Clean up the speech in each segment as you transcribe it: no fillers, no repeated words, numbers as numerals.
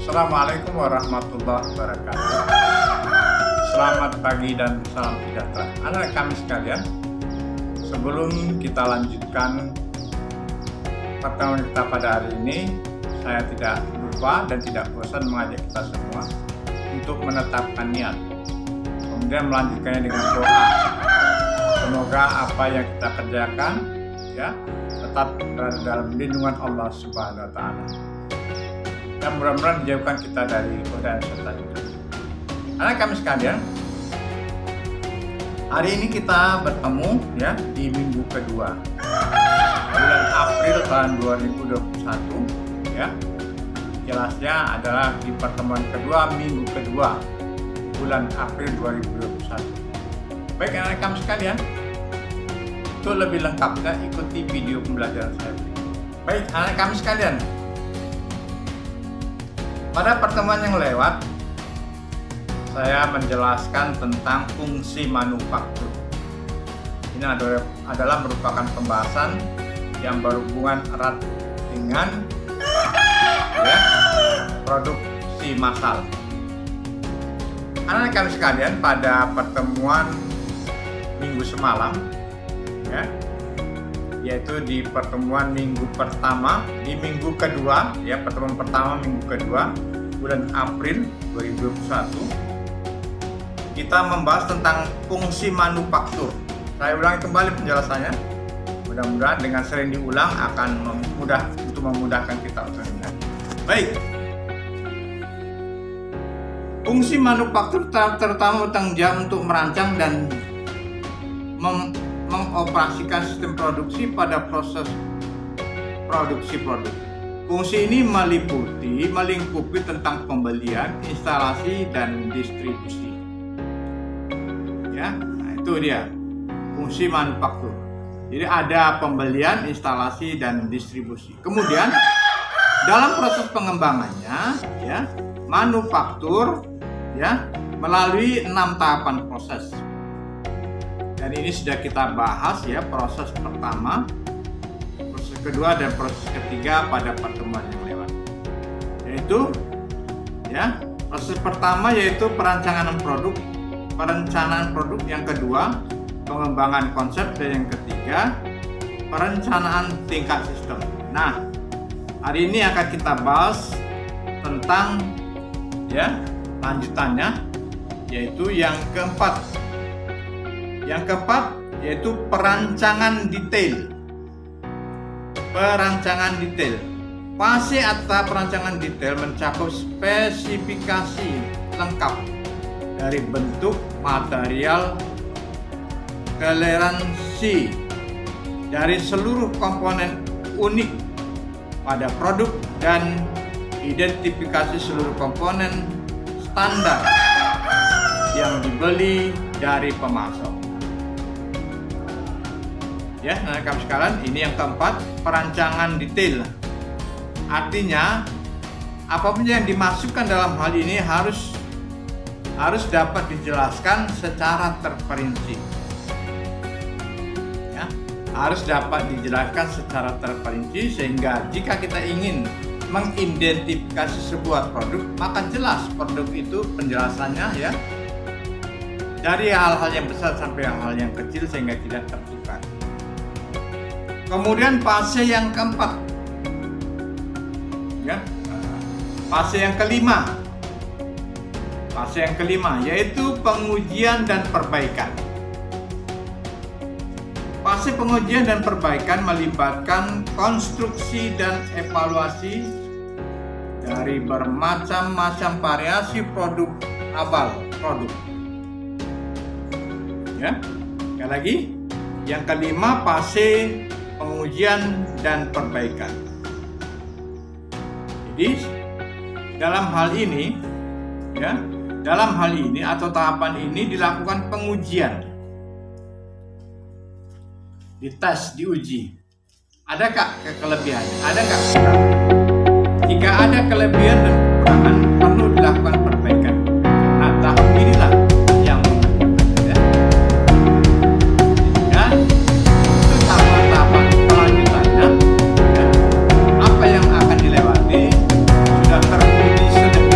Assalamualaikum warahmatullahi wabarakatuh. Selamat pagi dan salam sejahtera anak kami sekalian. Sebelum kita lanjutkan pertemuan kita pada hari ini, saya tidak lupa dan tidak bosan mengajak kita semua untuk menetapkan niat, kemudian melanjutkannya dengan doa. Semoga apa yang kita kerjakan tetap berada dalam lindungan Allah Subhanahu wa Ta'ala, dan mudah-mudahan dijauhkan kita dari godaan setan itu. Anak kami sekalian, hari ini kita bertemu di minggu kedua bulan April tahun 2021. Jelasnya adalah di pertemuan kedua minggu kedua bulan April 2021. Baik anak kami sekalian, untuk lebih lengkapnya ikuti video pembelajaran saya. Baik anak kami sekalian, pada pertemuan yang lewat saya menjelaskan tentang fungsi manufaktur. Ini adalah merupakan pembahasan yang berhubungan erat dengan produksi massal. Anak kami sekalian, pada pertemuan minggu semalam, yaitu di pertemuan minggu pertama, di minggu kedua, pertemuan pertama minggu kedua bulan April 2021, kita membahas tentang fungsi manufaktur. Saya ulangi kembali penjelasannya. Mudah-mudahan dengan sering diulang akan memudahkan kita untuk ingat. Baik. Fungsi manufaktur terutama bertanggung jawab untuk merancang dan mengoperasikan sistem produksi pada proses produksi produk. Fungsi ini melingkupi tentang pembelian, instalasi, dan distribusi. Nah itu dia fungsi manufaktur. Jadi ada pembelian, instalasi, dan distribusi. Kemudian dalam proses pengembangannya, manufaktur melalui 6 tahapan proses. Dan ini sudah kita bahas proses pertama, proses kedua, dan proses ketiga pada pertemuan yang lewat. Yaitu proses pertama yaitu perencanaan produk, yang kedua pengembangan konsep, dan yang ketiga perencanaan tingkat sistem. Nah, hari ini akan kita bahas tentang lanjutannya, yaitu yang keempat. Yang keempat yaitu perancangan detail. Fase atau perancangan detail mencakup spesifikasi lengkap dari bentuk, material, toleransi dari seluruh komponen unik pada produk, dan identifikasi seluruh komponen standar yang dibeli dari pemasok. Nah kami sekalian, ini yang keempat, perancangan detail. Artinya apapun yang dimasukkan dalam hal ini harus dapat dijelaskan secara terperinci. Harus dapat dijelaskan secara terperinci, sehingga jika kita ingin mengidentifikasi sebuah produk, maka jelas produk itu penjelasannya dari hal-hal yang besar sampai hal-hal yang kecil, sehingga tidak tertukar. Kemudian fase yang keempat, fase yang kelima yaitu pengujian dan perbaikan. Fase pengujian dan perbaikan melibatkan konstruksi dan evaluasi dari bermacam-macam variasi produk awal produk. Sekali lagi, yang kelima fase pengujian dan perbaikan. Jadi dalam hal ini atau tahapan ini dilakukan pengujian, dites, diuji. Adakah kelebihannya? Adakah kekurangan? Jika ada kelebihan dan kekurangan, perlu dilakukan perbaikan. Nah, tahap inilah yang itu tahapan-tahapan selanjutnya. Apa yang akan dilewati sudah teruji sedemikian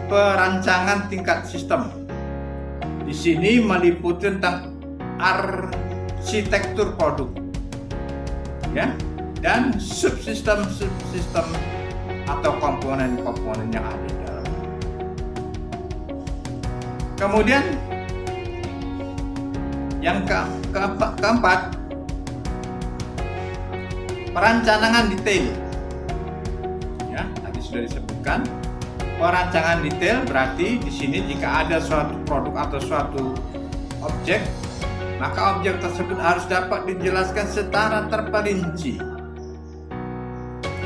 perancangan tingkat sistem. Di sini meliputi tentang arsitektur produk, ya, dan subsistem atau komponen-komponen yang ada di dalam. Kemudian yang keempat, perencanaan detail. Ya, tadi sudah disebutkan. Perancangan detail berarti di sini jika ada suatu produk atau suatu objek, maka objek tersebut harus dapat dijelaskan secara terperinci,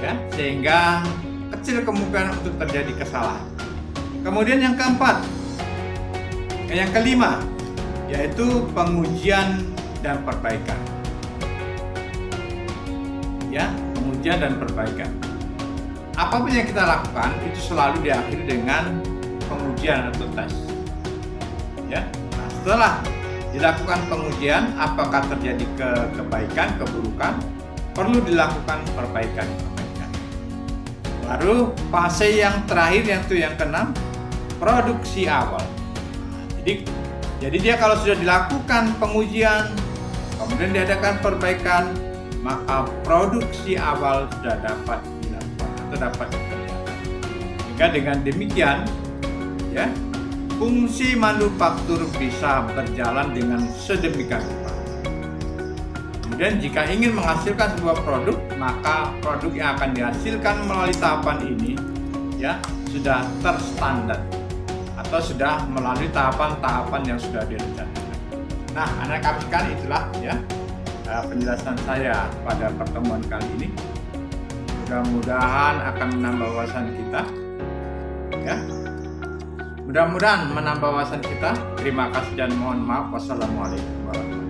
ya, sehingga kecil kemungkinan untuk terjadi kesalahan. Kemudian yang kelima, yaitu pengujian dan perbaikan. Ya, pengujian dan perbaikan. Apapun yang kita lakukan itu selalu diakhiri dengan pengujian atau tes. Ya, nah, setelah dilakukan pengujian, apakah terjadi kebaikan, keburukan, perlu dilakukan perbaikan. Baru fase yang terakhir, yaitu yang keenam, produksi awal. Jadi dia kalau sudah dilakukan pengujian, kemudian diadakan perbaikan, maka produksi awal sudah dapat dilakukan atau dapat dikerjakan. Sehingga dengan demikian, ya, fungsi manufaktur bisa berjalan dengan sedemikian rupa. Kemudian jika ingin menghasilkan sebuah produk, maka produk yang akan dihasilkan melalui tahapan ini, ya, sudah terstandar atau sudah melalui tahapan-tahapan yang sudah direncanakan. Nah, anak-anak sekalian, itulah ya penjelasan saya pada pertemuan kali ini. Mudah-mudahan akan menambah wawasan kita, ya. Mudah-mudahan menambah wawasan kita. Terima kasih dan mohon maaf. Wassalamualaikum warahmatullahi wabarakatuh.